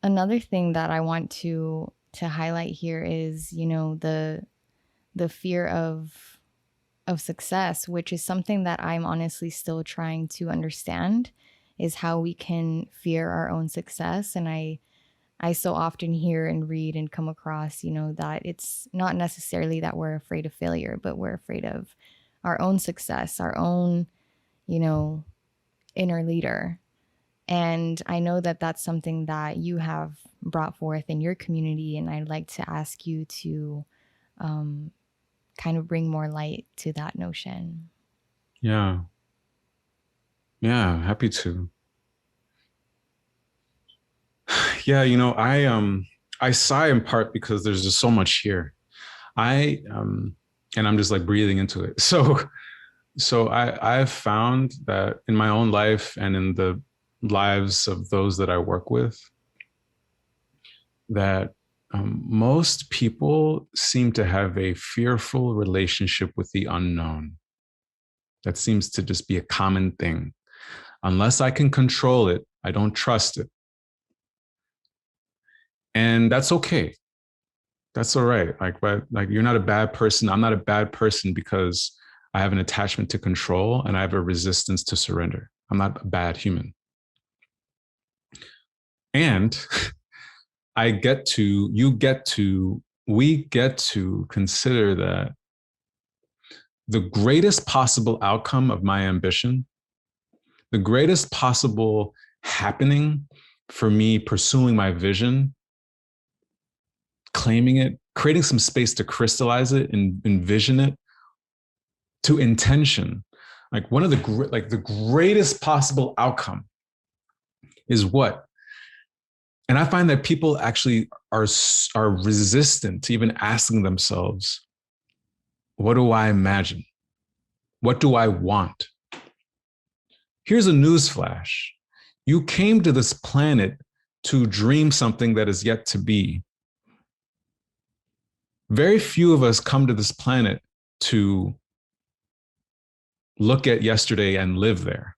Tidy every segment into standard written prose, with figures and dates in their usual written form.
another thing that I want to highlight here is, the fear of success, which is something that I'm honestly still trying to understand, is how we can fear our own success. And I so often hear and read and come across, that it's not necessarily that we're afraid of failure, but we're afraid of our own success, our own, you know, inner leader. And I know that that's something that you have brought forth in your community. And I'd like to ask you to um, kind of bring more light to that notion. Yeah. Yeah. Happy to. Yeah. I sigh in part because there's just so much here. And I'm just like breathing into it. I've found that in my own life and in the lives of those that I work with, that most people seem to have a fearful relationship with the unknown. That seems to just be a common thing. Unless I can control it, I don't trust it. And that's okay. That's all right. But you're not a bad person. I'm not a bad person because I have an attachment to control and I have a resistance to surrender. I'm not a bad human. And we get to consider that the greatest possible outcome of my ambition, the greatest possible happening for me pursuing my vision, claiming it, creating some space to crystallize it and envision it, to intention. Like one of the greatest possible outcome is what? And I find that people actually are resistant to even asking themselves, what do I imagine? What do I want? Here's a news flash. You came to this planet to dream something that is yet to be. Very few of us come to this planet to look at yesterday and live there.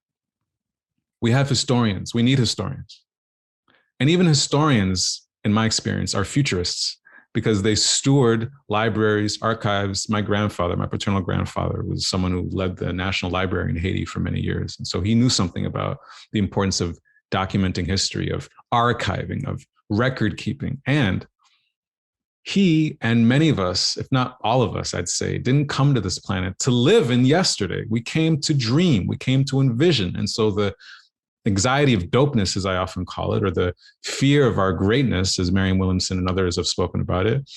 We have historians. We need historians. And even historians, in my experience, are futurists because they steward libraries, archives. My grandfather, my paternal grandfather, was someone who led the National Library in Haiti for many years. And so he knew something about the importance of documenting history, of archiving, of record keeping. And he and many of us, if not all of us, I'd say, didn't come to this planet to live in yesterday. We came to dream, we came to envision. And so the anxiety of dopeness, as I often call it, or the fear of our greatness, as Marianne Williamson and others have spoken about it,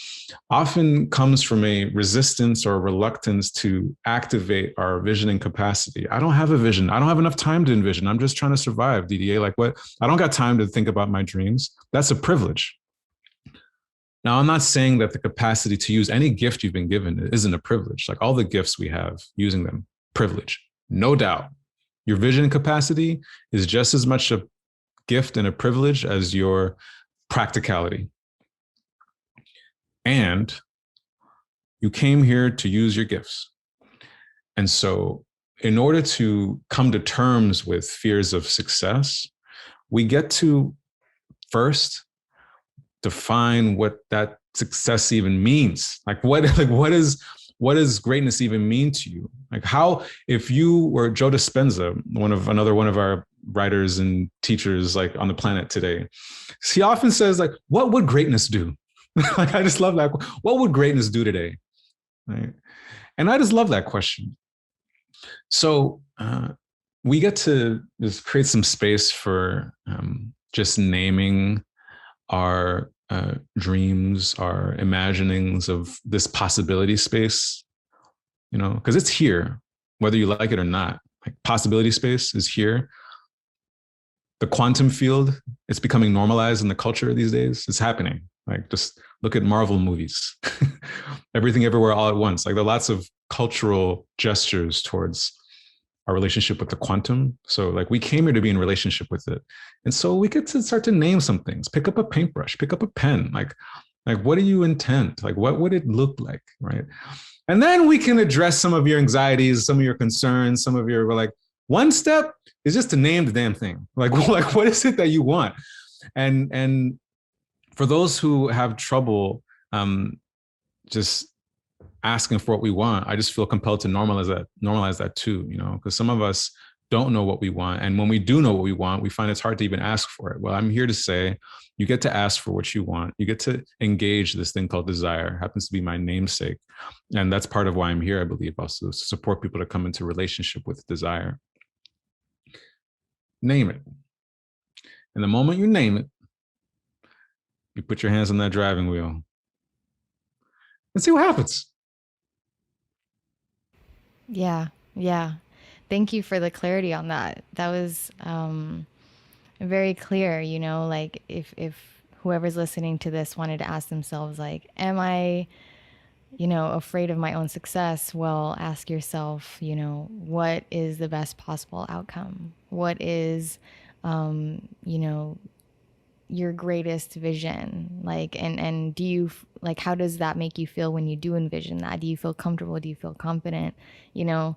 often comes from a resistance or reluctance to activate our visioning capacity. I don't have a vision. I don't have enough time to envision. I'm just trying to survive, Didier. Like what? I don't got time to think about my dreams. That's a privilege. Now, I'm not saying that the capacity to use any gift you've been given isn't a privilege. Like all the gifts we have, using them, privilege, no doubt. Your vision capacity is just as much a gift and a privilege as your practicality. And you came here to use your gifts. And so, in order to come to terms with fears of success, we get to first define what that success even means. What does greatness even mean to you? Like how, if you were Joe Dispenza, another one of our writers and teachers like on the planet today, he often says like, what would greatness do? Like I just love that. What would greatness do today? Right? And I just love that question. So we get to just create some space for just naming our dreams, our imaginings of this possibility space, because it's here, whether you like it or not. Like possibility space is here. The quantum field, it's becoming normalized in the culture these days. It's happening. Like just look at Marvel movies, everything everywhere all at once. Like there are lots of cultural gestures towards our relationship with the quantum. So like we came here to be in relationship with it. And so we get to start to name some things, pick up a paintbrush, pick up a pen, like what do you intend? Like what would it look like, right? And then we can address some of your anxieties, some of your concerns, some of your like one step is just to name the damn thing. Like what is it that you want? And For those who have trouble just asking for what we want, I just feel compelled to normalize that too, because some of us don't know what we want. And when we do know what we want, we find it's hard to even ask for it. Well, I'm here to say you get to ask for what you want. You get to engage this thing called desire. It happens to be my namesake. And that's part of why I'm here, I believe, also to support people to come into relationship with desire. Name it. And the moment you name it, you put your hands on that driving wheel and see what happens. Yeah. Yeah. Thank you for the clarity on that. That was very clear, like if whoever's listening to this wanted to ask themselves like, am I, afraid of my own success? Well, ask yourself, what is the best possible outcome? What is, you know, your greatest vision? Like, and do you, like, how does that make you feel when you do envision that? Do you feel comfortable? Do you feel confident? You know?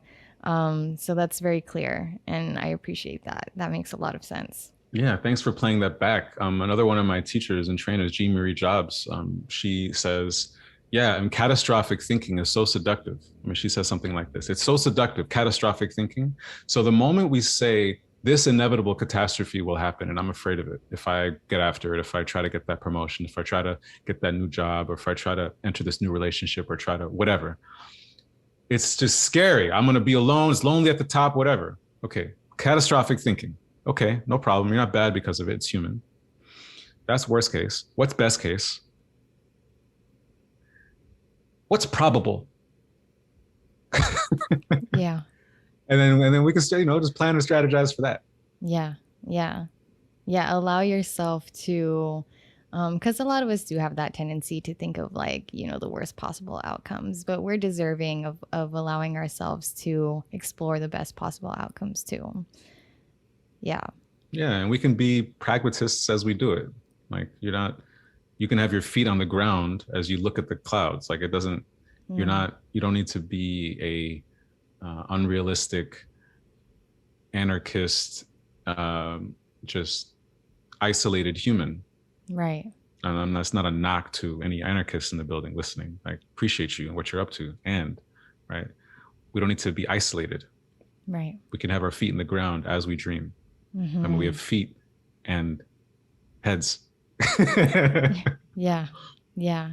So that's very clear. And I appreciate that. That makes a lot of sense. Yeah, thanks for playing that back. Another one of my teachers and trainers, Jean Marie Jobs, she says, yeah, and catastrophic thinking is so seductive. I mean, she says something like this. It's so seductive, catastrophic thinking. So the moment we say this inevitable catastrophe will happen, and I'm afraid of it, if I get after it, if I try to get that promotion, if I try to get that new job, or if I try to enter this new relationship, or try to whatever, it's just scary. I'm going to be alone. It's lonely at the top, whatever. Okay. Catastrophic thinking. Okay. No problem. You're not bad because of it. It's human. That's worst case. What's best case? What's probable? Yeah. And then we can still, just plan and strategize for that. Yeah. Yeah. Yeah. Allow yourself to, because a lot of us do have that tendency to think of like, the worst possible outcomes, but we're deserving of allowing ourselves to explore the best possible outcomes too. Yeah. Yeah. And we can be pragmatists as we do it. Like you can have your feet on the ground as you look at the clouds. Like you don't need to be a unrealistic anarchist, just isolated human. Right. And that's not a knock to any anarchists in the building listening. I appreciate you and what you're up to. And right, we don't need to be isolated. Right. We can have our feet in the ground as we dream. Mm-hmm. I mean, we have feet and heads. Yeah. Yeah.